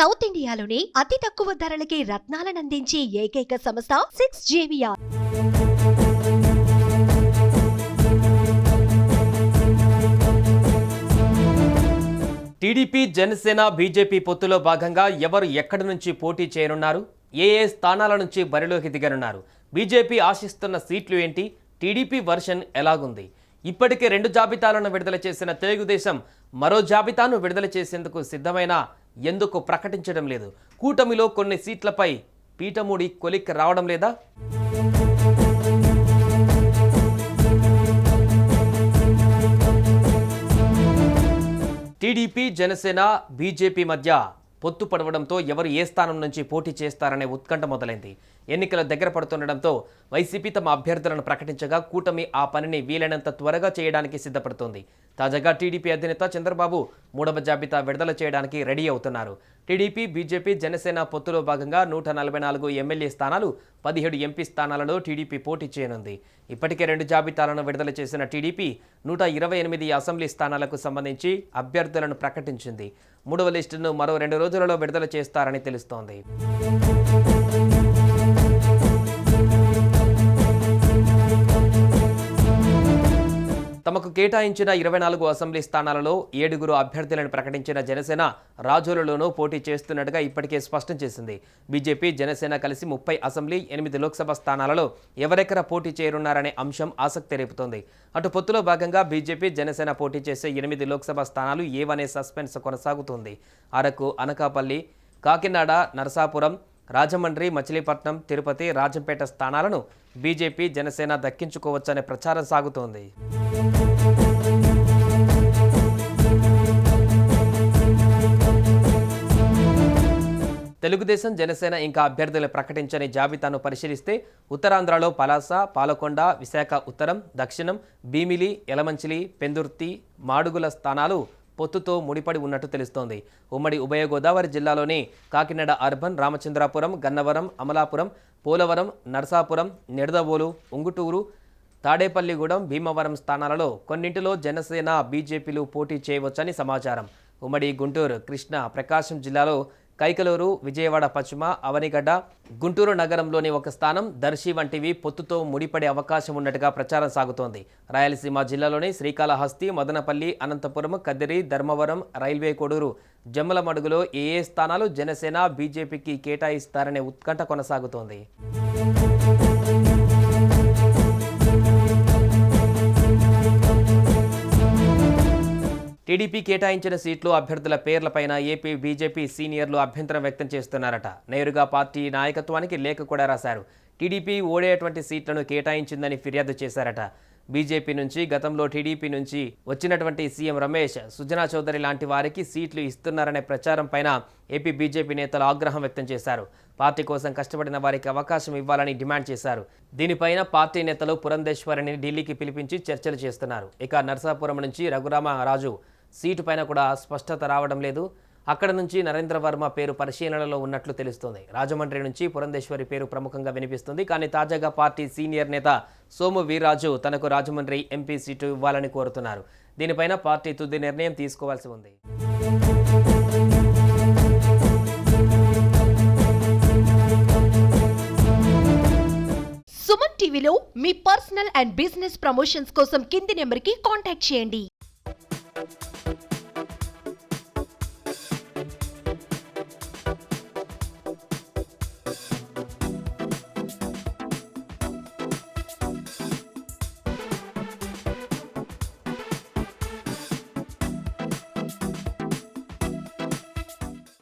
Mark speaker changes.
Speaker 1: South ఇండియాలోనే అతి తక్కువ ధరలకి రత్నాలను అందించే ఏకైక సంస్థ 6JVR.
Speaker 2: టీడీపీ, జనసేన, బీజేపీ పొత్తులో భాగంగా ఎవరు ఎక్కడి నుంచి పోటీ చేయనున్నారు? ఏ స్థానాల నుంచి బరిలోకి దిగనున్నారు? బీజేపీ ఆశిస్తున్న సీట్లు ఏంటి? టీడీపీ వర్షన్ ఎలాగుంది? ఇప్పటికే 2 జాబితాలను విడుదల చేసిన తెలుగుదేశం మరో జాబితాను విడుదల చేసేందుకు సిద్ధమైనా ఎందుకు ప్రకటించడం లేదు? కూటమిలో కొన్ని సీట్లపై పీఠముడి కొలిక్కి రావడం లేదా? టీడీపీ, జనసేన, బీజేపీ మధ్య పొత్తు పడవడంతో ఎవరు ఏ స్థానం నుంచి పోటీ చేస్తారనే ఉత్కంఠ మొదలైంది. ఎన్నికల దగ్గర పడుతుండటంతో వైసీపీ తమ అభ్యర్థులను ప్రకటించగా కూటమి ఆ పనిని వీలైనంత త్వరగా చేయడానికి సిద్ధపడుతోంది. తాజాగా టీడీపీ అధినేత చంద్రబాబు 3వ జాబితా విడుదల చేయడానికి రెడీ అవుతున్నారు. టీడీపీ, బీజేపీ, జనసేన పొత్తులో భాగంగా 144 ఎమ్మెల్యే స్థానాలు, 17 ఎంపీ స్థానాలలో టీడీపీ పోటీ చేయనుంది. ఇప్పటికే 2 జాబితాలను విడుదల చేసిన టీడీపీ 128 అసెంబ్లీ స్థానాలకు సంబంధించి అభ్యర్థులను ప్రకటించింది. 3వ లిస్టును మరో 2 రోజులలో విడుదల చేస్తారని తెలుస్తోంది. తమకు కేటాయించిన 24 అసెంబ్లీ స్థానాలలో 7 అభ్యర్థులను ప్రకటించిన జనసేన రాజోలులోనూ పోటీ చేస్తున్నట్టుగా ఇప్పటికే స్పష్టం చేసింది. బీజేపీ, జనసేన కలిసి 30 అసెంబ్లీ, 8 లోక్సభ స్థానాలలో ఎవరెక్కడ పోటీ చేయనున్నారనే అంశం ఆసక్తి రేపుతోంది. అటు పొత్తులో భాగంగా బీజేపీ, జనసేన పోటీ చేసే 8 లోక్సభ స్థానాలు ఏవనే సస్పెన్స్ కొనసాగుతోంది. అరకు, అనకాపల్లి, కాకినాడ, నరసాపురం, రాజమండ్రి, మచిలీపట్నం, తిరుపతి, రాజంపేట స్థానాలను బీజేపీ, జనసేన దక్కించుకోవచ్చనే ప్రచారం సాగుతోంది. తెలుగుదేశం, జనసేన ఇంకా అభ్యర్థులు ప్రకటించని జాబితాను పరిశీలిస్తే ఉత్తరాంధ్రలో పలాస, పాలకొండ, విశాఖ ఉత్తరం, దక్షిణం, భీమిలి, యలమంచిలి, పెందుర్తి, మాడుగుల స్థానాలు పొత్తుతో ముడిపడి ఉన్నట్టు తెలుస్తోంది. ఉమ్మడి ఉభయ గోదావరి జిల్లాలోని కాకినాడ అర్బన్, రామచంద్రాపురం, గన్నవరం, అమలాపురం, పోలవరం, నరసాపురం, నిడదవోలు, ఉంగుటూరు, తాడేపల్లిగూడెం, భీమవరం స్థానాలలో కొన్నింటిలో జనసేన, బీజేపీలు పోటీ చేయవచ్చని సమాచారం. ఉమ్మడి గుంటూరు, కృష్ణా, ప్రకాశం జిల్లాలో కైకలూరు, విజయవాడ పశ్చిమ, అవనిగడ్డ, గుంటూరు నగరంలోని ఒక స్థానం, దర్శి వంటివి పొత్తుతో ముడిపడే అవకాశం ఉన్నట్టుగా ప్రచారం సాగుతోంది. రాయలసీమ జిల్లాలోని శ్రీకాళహస్తి, మదనపల్లి, అనంతపురం, కదిరి, ధర్మవరం, రైల్వే కోడూరు, జమ్మలమడుగులో ఏ స్థానాలు జనసేన, బీజేపీకి కేటాయిస్తారనే ఉత్కంఠ కొనసాగుతోంది. టీడీపీ కేటాయించిన సీట్లు, అభ్యర్థుల పేర్లపైన ఏపీ బీజేపీ సీనియర్లు అభ్యంతరం వ్యక్తం చేస్తున్నారట. నేరుగా పార్టీ నాయకత్వానికి లేఖ కూడా రాశారు. టీడీపీ ఓడేటువంటి సీట్లను కేటాయించిందని ఫిర్యాదు చేశారట. బీజేపీ నుంచి, గతంలో టీడీపీ నుంచి వచ్చినటువంటి సీఎం రమేష్, సుజనా చౌదరి లాంటి వారికి సీట్లు ఇస్తున్నారనే ప్రచారం పైన ఏపీ బీజేపీ నేతలు ఆగ్రహం వ్యక్తం చేశారు. పార్టీ కోసం కష్టపడిన వారికి అవకాశం ఇవ్వాలని డిమాండ్ చేశారు. దీనిపైన పార్టీ నేతలు పురంధేశ్వరిని ఢిల్లీకి పిలిపించి చర్చలు చేస్తున్నారు. ఇక నరసాపురం నుంచి రఘురామరాజు సీటు పైన కూడా స్పష్టత రావడం లేదు. అక్కడ నుంచి నరేంద్ర వర్మ పేరు పరిశీలనలో ఉన్నట్లు తెలుస్తోంది. రాజమండ్రి నుంచి పురంధేశ్వరి పేరు ప్రముఖంగా వినిపిస్తుంది. కానీ తాజాగా పార్టీ సీనియర్ నేత సోము వీర్రాజు తనకు రాజమండ్రి ఎంపీ సీటు ఇవ్వాలని కోరుతున్నారు. దీనిపైన పార్టీ తుది నిర్ణయం తీసుకోవాల్సి ఉంది.
Speaker 1: సుమన్ టీవీలో మీ పర్సనల్ అండ్ బిజినెస్ ప్రమోషన్స్ కోసం కింది నెంబర్కి కాంటాక్ట్ చేయండి.